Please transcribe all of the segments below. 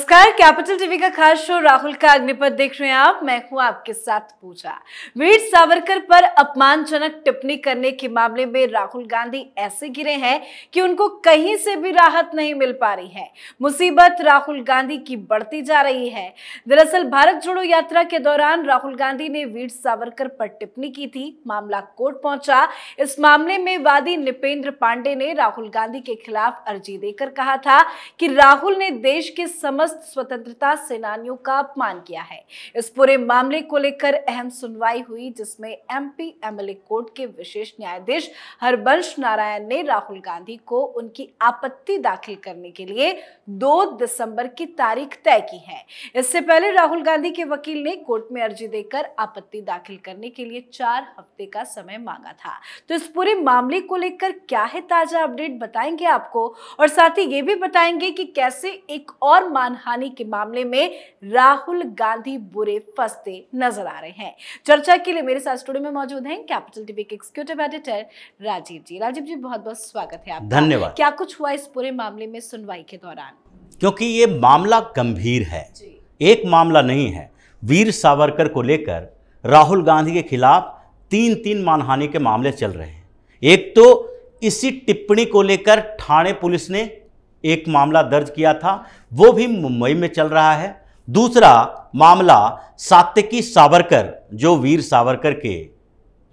नमस्कार, capital TV का खास शो राहुल का अग्निपथ देख रहे हैं आप। मैं हूं आपके साथ पूजा। वीर सावरकर पर अपमानजनक टिप्पणी करने के मामले में राहुल गांधी ऐसे गिरे हैं कि उनको कहीं से भी राहत नहीं मिल पा रही है। मुसीबत राहुल गांधी की बढ़ती जा रही है। दरअसल भारत जोड़ो यात्रा के दौरान राहुल गांधी ने वीर सावरकर पर टिप्पणी की थी। मामला कोर्ट पहुंचा। इस मामले में वादी निपेंद्र पांडे ने राहुल गांधी के खिलाफ अर्जी देकर कहा था कि राहुल ने देश के समस्त स्वतंत्रता सेनानियों का अपमान किया है। इस पूरे मामले को लेकर अहम सुनवाई हुई, जिसमें एमपी एमएलए कोर्ट के विशेष न्यायाधीश हरबंश नारायण ने राहुल गांधी को उनकी आपत्ति दाखिल करने के लिए 2 दिसंबर की तारीख तय की है। इससे पहले राहुल गांधी के वकील ने कोर्ट में अर्जी देकर आपत्ति दाखिल करने के लिए 4 हफ्ते का समय मांगा था। तो इस पूरे मामले को लेकर क्या है ताजा अपडेट बताएंगे आपको, और साथ ही ये भी बताएंगे कि कैसे एक और मानहानि के मामले में राहुल गांधी बुरे फंसते नजर आ रहे हैं। चर्चा के लिए मेरे साथ स्टूडियो में मौजूद हैं कैपिटल टीवी के एग्जीक्यूटिव एडिटर राजीव जी। राजीव जी, बहुत बहुत स्वागत है आपका। धन्यवाद। क्या कुछ हुआ इस पूरे मामले में सुनवाई के दौरान? क्योंकि ये मामला गंभीर है, एक मामला नहीं है। वीर सावरकर को लेकर राहुल गांधी के खिलाफ 3 मानहानि के मामले चल रहे हैं। एक तो इसी टिप्पणी को लेकर ठाणे पुलिस ने एक मामला दर्ज किया था, वो भी मुंबई में चल रहा है। दूसरा मामला सात्यकी सावरकर, जो वीर सावरकर के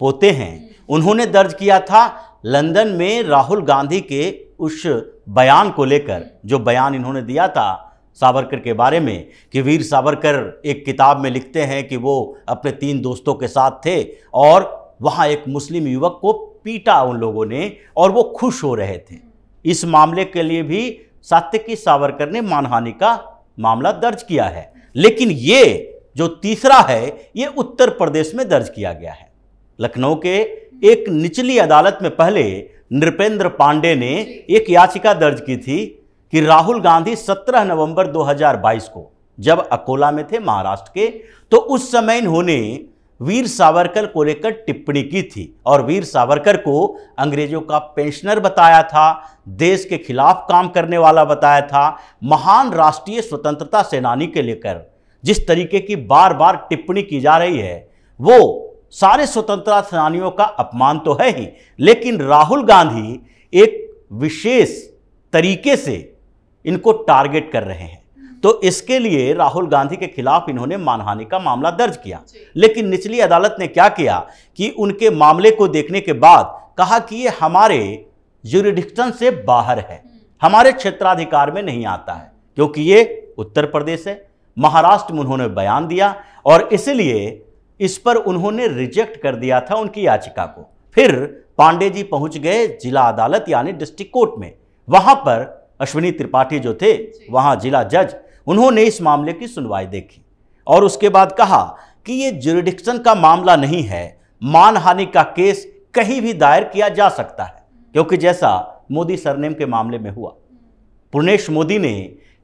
पोते हैं, उन्होंने दर्ज किया था लंदन में राहुल गांधी के उस बयान को लेकर, जो बयान इन्होंने दिया था सावरकर के बारे में कि वीर सावरकर एक किताब में लिखते हैं कि वो अपने 3 दोस्तों के साथ थे और वहाँ एक मुस्लिम युवक को पीटा उन लोगों ने और वो खुश हो रहे थे। इस मामले के लिए भी सात्यकी सावरकर ने मानहानि का मामला दर्ज किया है। लेकिन ये जो तीसरा है, ये उत्तर प्रदेश में दर्ज किया गया है। लखनऊ के एक निचली अदालत में पहले नृपेंद्र पांडे ने एक याचिका दर्ज की थी कि राहुल गांधी 17 नवंबर 2022 को जब अकोला में थे महाराष्ट्र के, तो उस समय इन्होंने वीर सावरकर को लेकर टिप्पणी की थी और वीर सावरकर को अंग्रेजों का पेंशनर बताया था, देश के खिलाफ काम करने वाला बताया था। महान राष्ट्रीय स्वतंत्रता सेनानी के लेकर जिस तरीके की बार बार टिप्पणी की जा रही है, वो सारे स्वतंत्रता सेनानियों का अपमान तो है ही, लेकिन राहुल गांधी एक विशेष तरीके से इनको टारगेट कर रहे हैं। तो इसके लिए राहुल गांधी के खिलाफ इन्होंने मानहानि का मामला दर्ज किया। लेकिन निचली अदालत ने क्या किया कि उनके मामले को देखने के बाद कहा कि ये हमारे ज्यूरिडिक्शन से बाहर है, हमारे क्षेत्राधिकार में नहीं आता है, क्योंकि ये उत्तर प्रदेश है। महाराष्ट्र में उन्होंने बयान दिया और इसलिए इस पर उन्होंने रिजेक्ट कर दिया था उनकी याचिका को। फिर पांडे जी पहुंच गए जिला अदालत यानी डिस्ट्रिक्ट कोर्ट में। वहां पर अश्विनी त्रिपाठी जो थे, वहां जिला जज, उन्होंने इस मामले की सुनवाई देखी और उसके बाद कहा कि ये ज्यूरिडिक्शन का मामला नहीं है, मानहानि का केस कहीं भी दायर किया जा सकता है। क्योंकि जैसा मोदी सरनेम के मामले में हुआ, पुर्णेश मोदी ने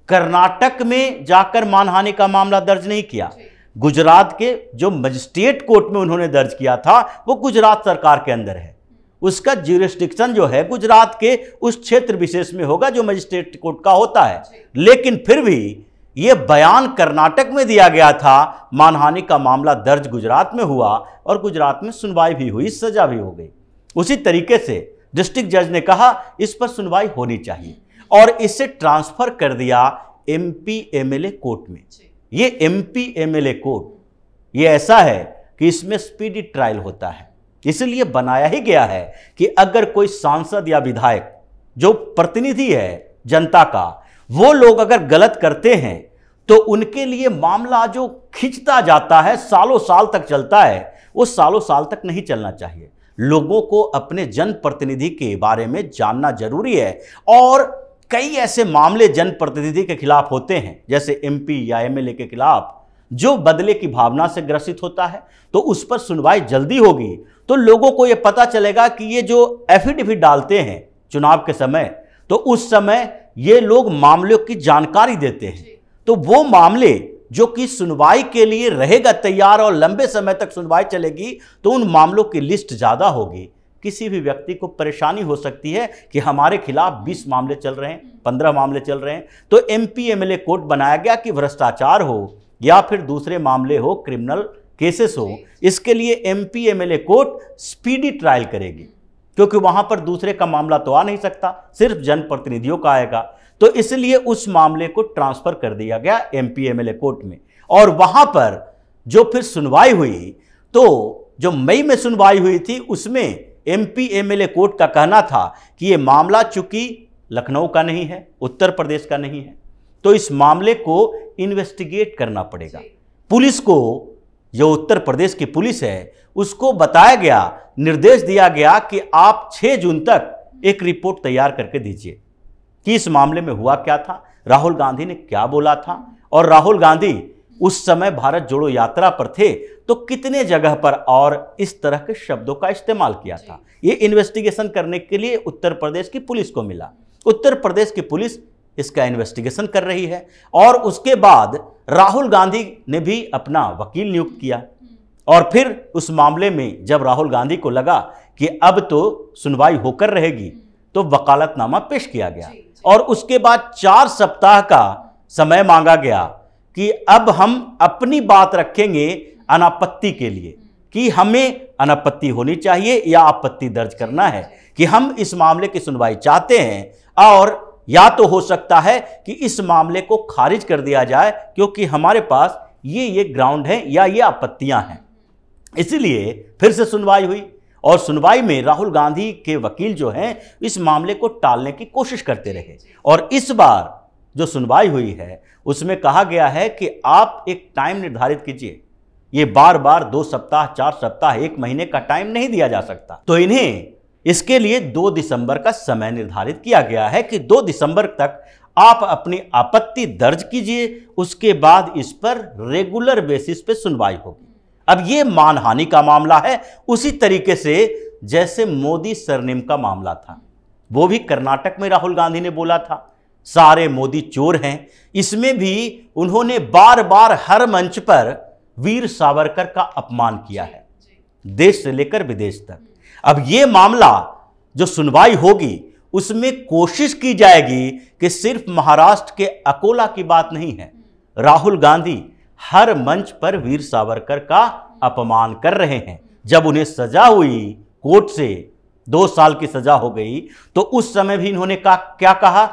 कर्नाटक में जाकर मानहानि का मामला दर्ज नहीं किया। गुजरात के जो मजिस्ट्रेट कोर्ट में उन्होंने दर्ज किया था, वो गुजरात सरकार के अंदर है। उसका ज्यूरिस्डिक्शन जो है गुजरात के उस क्षेत्र विशेष में होगा जो मजिस्ट्रेट कोर्ट का होता है। लेकिन फिर भी यह बयान कर्नाटक में दिया गया था, मानहानि का मामला दर्ज गुजरात में हुआ और गुजरात में सुनवाई भी हुई, सजा भी हो गई। उसी तरीके से डिस्ट्रिक्ट जज ने कहा इस पर सुनवाई होनी चाहिए और इसे ट्रांसफर कर दिया एमपी एमएलए कोर्ट में। ये एमपी एमएलए कोर्ट ये ऐसा है कि इसमें स्पीडी ट्रायल होता है, इसलिए बनाया ही गया है कि अगर कोई सांसद या विधायक जो प्रतिनिधि है जनता का, वो लोग अगर गलत करते हैं तो उनके लिए मामला जो खिंचता जाता है, सालों साल तक चलता है, वो सालों साल तक नहीं चलना चाहिए। लोगों को अपने जनप्रतिनिधि के बारे में जानना जरूरी है और कई ऐसे मामले जनप्रतिनिधि के खिलाफ होते हैं, जैसे एमपी या एमएलए के खिलाफ, जो बदले की भावना से ग्रसित होता है, तो उस पर सुनवाई जल्दी होगी तो लोगों को यह पता चलेगा कि ये जो एफिडेविट डालते हैं चुनाव के समय, तो उस समय ये लोग मामलों की जानकारी देते हैं। तो वो मामले जो कि सुनवाई के लिए रहेगा तैयार और लंबे समय तक सुनवाई चलेगी, तो उन मामलों की लिस्ट ज़्यादा होगी। किसी भी व्यक्ति को परेशानी हो सकती है कि हमारे खिलाफ 20 मामले चल रहे हैं, 15 मामले चल रहे हैं, तो एमपी एमएलए कोर्ट बनाया गया कि भ्रष्टाचार हो या फिर दूसरे मामले हो, क्रिमिनल केसेस हो, इसके लिए MP MLA court speedy trial करेगी, क्योंकि वहां पर दूसरे का मामला तो आ नहीं सकता, सिर्फ जनप्रतिनिधियों का आएगा। तो इसलिए उस मामले को ट्रांसफर कर दिया गया एमपी एमएलए कोर्ट में, और वहां पर जो फिर सुनवाई हुई, तो जो मई में सुनवाई हुई थी उसमें एमपी एमएलए कोर्ट का कहना था कि ये मामला चूंकि लखनऊ का नहीं है, उत्तर प्रदेश का नहीं है, तो इस मामले को इन्वेस्टिगेट करना पड़ेगा। पुलिस को, जो उत्तर प्रदेश की पुलिस है, उसको बताया गया, निर्देश दिया गया कि आप 6 जून तक एक रिपोर्ट तैयार करके दीजिए कि इस मामले में हुआ क्या था, राहुल गांधी ने क्या बोला था, और राहुल गांधी उस समय भारत जोड़ो यात्रा पर थे तो कितने जगह पर और इस तरह के शब्दों का इस्तेमाल किया था। ये इन्वेस्टिगेशन करने के लिए उत्तर प्रदेश की पुलिस को मिला। उत्तर प्रदेश की पुलिस इसका इन्वेस्टिगेशन कर रही है, और उसके बाद राहुल गांधी ने भी अपना वकील नियुक्त किया, और फिर उस मामले में जब राहुल गांधी को लगा कि अब तो सुनवाई होकर रहेगी, तो वकालतनामा पेश किया गया, और उसके बाद 4 सप्ताह का समय मांगा गया कि अब हम अपनी बात रखेंगे अनापत्ति के लिए, कि हमें अनापत्ति होनी चाहिए या आपत्ति दर्ज करना है, कि हम इस मामले की सुनवाई चाहते हैं, और या तो हो सकता है कि इस मामले को खारिज कर दिया जाए क्योंकि हमारे पास ये ग्राउंड है या ये आपत्तियां हैं। इसलिए फिर से सुनवाई हुई, और सुनवाई में राहुल गांधी के वकील जो हैं इस मामले को टालने की कोशिश करते रहे, और इस बार जो सुनवाई हुई है उसमें कहा गया है कि आप एक टाइम निर्धारित कीजिए। ये बार बार 2 सप्ताह, 4 सप्ताह, 1 महीने का टाइम नहीं दिया जा सकता। तो इन्हें इसके लिए 2 दिसंबर का समय निर्धारित किया गया है कि 2 दिसंबर तक आप अपनी आपत्ति दर्ज कीजिए, उसके बाद इस पर रेगुलर बेसिस पे सुनवाई होगी। अब ये मानहानि का मामला है, उसी तरीके से जैसे मोदी सरनेम का मामला था, वो भी कर्नाटक में राहुल गांधी ने बोला था सारे मोदी चोर हैं। इसमें भी उन्होंने बार बार हर मंच पर वीर सावरकर का अपमान किया है, देश से लेकर विदेश तक। अब ये मामला जो सुनवाई होगी उसमें कोशिश की जाएगी कि सिर्फ महाराष्ट्र के अकोला की बात नहीं है, राहुल गांधी हर मंच पर वीर सावरकर का अपमान कर रहे हैं। जब उन्हें सजा हुई कोर्ट से, 2 साल की सजा हो गई, तो उस समय भी इन्होंने क्या कहा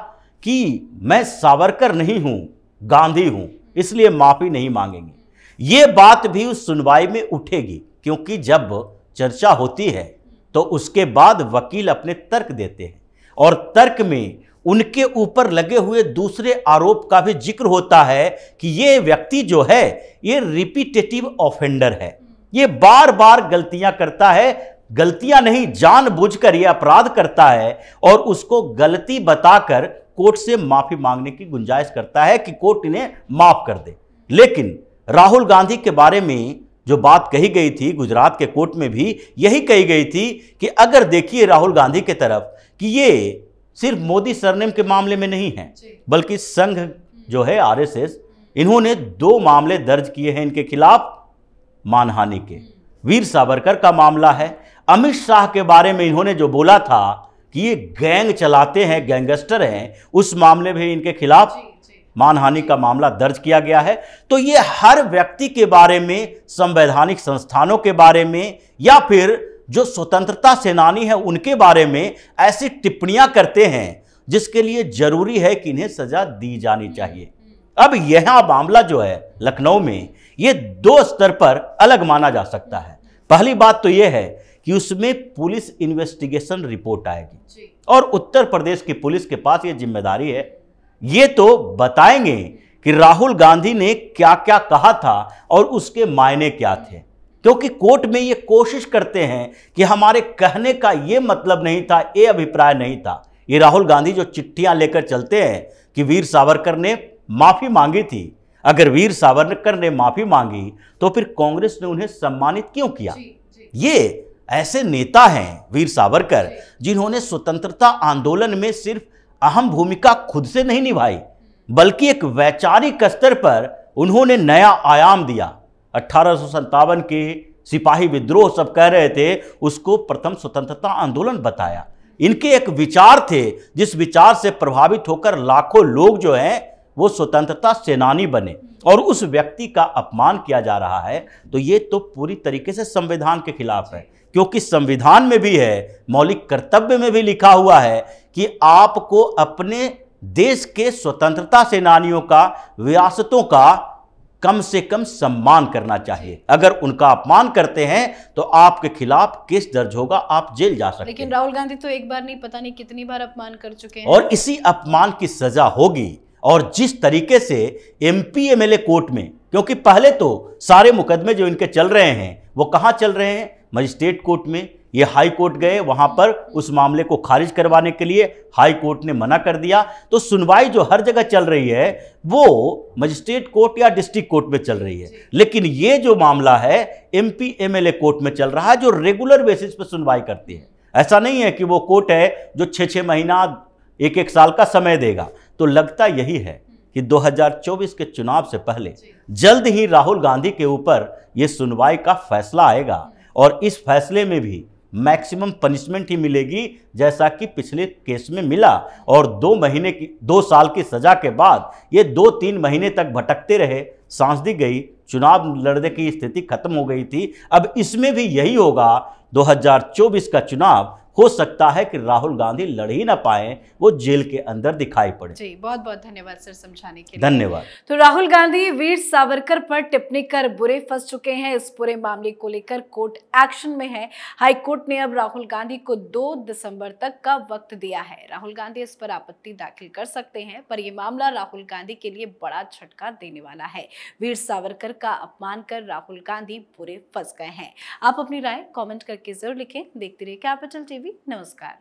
कि मैं सावरकर नहीं हूं, गांधी हूं, इसलिए माफी नहीं मांगेंगे। ये बात भी उस सुनवाई में उठेगी, क्योंकि जब चर्चा होती है तो उसके बाद वकील अपने तर्क देते हैं, और तर्क में उनके ऊपर लगे हुए दूसरे आरोप का भी जिक्र होता है कि ये व्यक्ति जो है ये रिपीटेटिव ऑफेंडर है, ये बार बार गलतियां करता है, गलतियां नहीं जानबूझकर ये अपराध करता है, और उसको गलती बताकर कोर्ट से माफी मांगने की गुंजाइश करता है कि कोर्ट इन्हें माफ कर दे। लेकिन राहुल गांधी के बारे में जो बात कही गई थी गुजरात के कोर्ट में भी यही कही गई थी कि अगर देखिए राहुल गांधी के तरफ कि ये सिर्फ मोदी सरनेम के मामले में नहीं है, बल्कि संघ जो है आरएसएस, इन्होंने 2 मामले दर्ज किए हैं इनके खिलाफ मानहानि के। वीर सावरकर का मामला है, अमित शाह के बारे में इन्होंने जो बोला था कि ये गैंग चलाते हैं, गैंगस्टर हैं, उस मामले में इनके खिलाफ मानहानि का मामला दर्ज किया गया है। तो ये हर व्यक्ति के बारे में, संवैधानिक संस्थानों के बारे में, या फिर जो स्वतंत्रता सेनानी है उनके बारे में ऐसी टिप्पणियां करते हैं जिसके लिए जरूरी है कि इन्हें सजा दी जानी चाहिए। अब यह मामला जो है लखनऊ में, ये 2 स्तर पर अलग माना जा सकता है। पहली बात तो यह है कि उसमें पुलिस इन्वेस्टिगेशन रिपोर्ट आएगी, और उत्तर प्रदेश की पुलिस के पास यह जिम्मेदारी है, ये तो बताएंगे कि राहुल गांधी ने क्या क्या कहा था और उसके मायने क्या थे, क्योंकि कोर्ट में ये कोशिश करते हैं कि हमारे कहने का ये मतलब नहीं था, ये अभिप्राय नहीं था। ये राहुल गांधी जो चिट्ठियां लेकर चलते हैं कि वीर सावरकर ने माफी मांगी थी, अगर वीर सावरकर ने माफी मांगी तो फिर कांग्रेस ने उन्हें सम्मानित क्यों किया? ये ऐसे नेता हैं वीर सावरकर जिन्होंने स्वतंत्रता आंदोलन में सिर्फ अहम भूमिका खुद से नहीं निभाई, बल्कि एक वैचारिक स्तर पर उन्होंने नया आयाम दिया। 1857 के सिपाही विद्रोह सब कह रहे थे, उसको प्रथम स्वतंत्रता आंदोलन बताया। इनके एक विचार थे, जिस विचार से प्रभावित होकर लाखों लोग जो हैं वो स्वतंत्रता सेनानी बने, और उस व्यक्ति का अपमान किया जा रहा है। तो ये तो पूरी तरीके से संविधान के खिलाफ है, क्योंकि संविधान में भी है, मौलिक कर्तव्य में भी लिखा हुआ है कि आपको अपने देश के स्वतंत्रता सेनानियों का, विरासतों का कम से कम सम्मान करना चाहिए। अगर उनका अपमान करते हैं तो आपके खिलाफ केस दर्ज होगा, आप जेल जा सकते हैं। लेकिन राहुल गांधी तो एक बार नहीं, पता नहीं कितनी बार अपमान कर चुके हैं, और इसी अपमान की सजा होगी। और जिस तरीके से एमपी एमएलए कोर्ट में, क्योंकि पहले तो सारे मुकदमे जो इनके चल रहे हैं वो कहाँ चल रहे हैं, मजिस्ट्रेट कोर्ट में। ये हाई कोर्ट गए, वहां पर उस मामले को खारिज करवाने के लिए हाई कोर्ट ने मना कर दिया। तो सुनवाई जो हर जगह चल रही है वो मजिस्ट्रेट कोर्ट या डिस्ट्रिक्ट कोर्ट में चल रही है, लेकिन ये जो मामला है एमपी एमएलए कोर्ट में चल रहा है, जो रेगुलर बेसिस पर सुनवाई करती है। ऐसा नहीं है कि वो कोर्ट है जो 6-6 महीना, 1-1 साल का समय देगा। तो लगता यही है कि 2024 के चुनाव से पहले जल्द ही राहुल गांधी के ऊपर यह सुनवाई का फैसला आएगा, और इस फैसले में भी मैक्सिमम पनिशमेंट ही मिलेगी, जैसा कि पिछले केस में मिला। और 2 साल की सजा के बाद ये 2-3 महीने तक भटकते रहे, सांस दी गई, चुनाव लड़ने की स्थिति खत्म हो गई थी। अब इसमें भी यही होगा। 2024 का चुनाव हो सकता है कि राहुल गांधी लड़ ही ना पाए, वो जेल के अंदर दिखाई पड़े। जी, बहुत बहुत धन्यवाद सर समझाने के लिए। धन्यवाद। तो राहुल गांधी वीर सावरकर पर टिप्पणी कर बुरे फंस चुके हैं। इस पूरे मामले को लेकर कोर्ट एक्शन में है। हाई कोर्ट ने अब राहुल गांधी को 2 दिसंबर तक का वक्त दिया है। राहुल गांधी इस पर आपत्ति दाखिल कर सकते हैं, पर यह मामला राहुल गांधी के लिए बड़ा झटका देने वाला है। वीर सावरकर का अपमान कर राहुल गांधी बुरे फंस गए हैं। आप अपनी राय कमेंट करके जरूर लिखें। देखते रहिए कैपिटल टीवी। नमस्कार।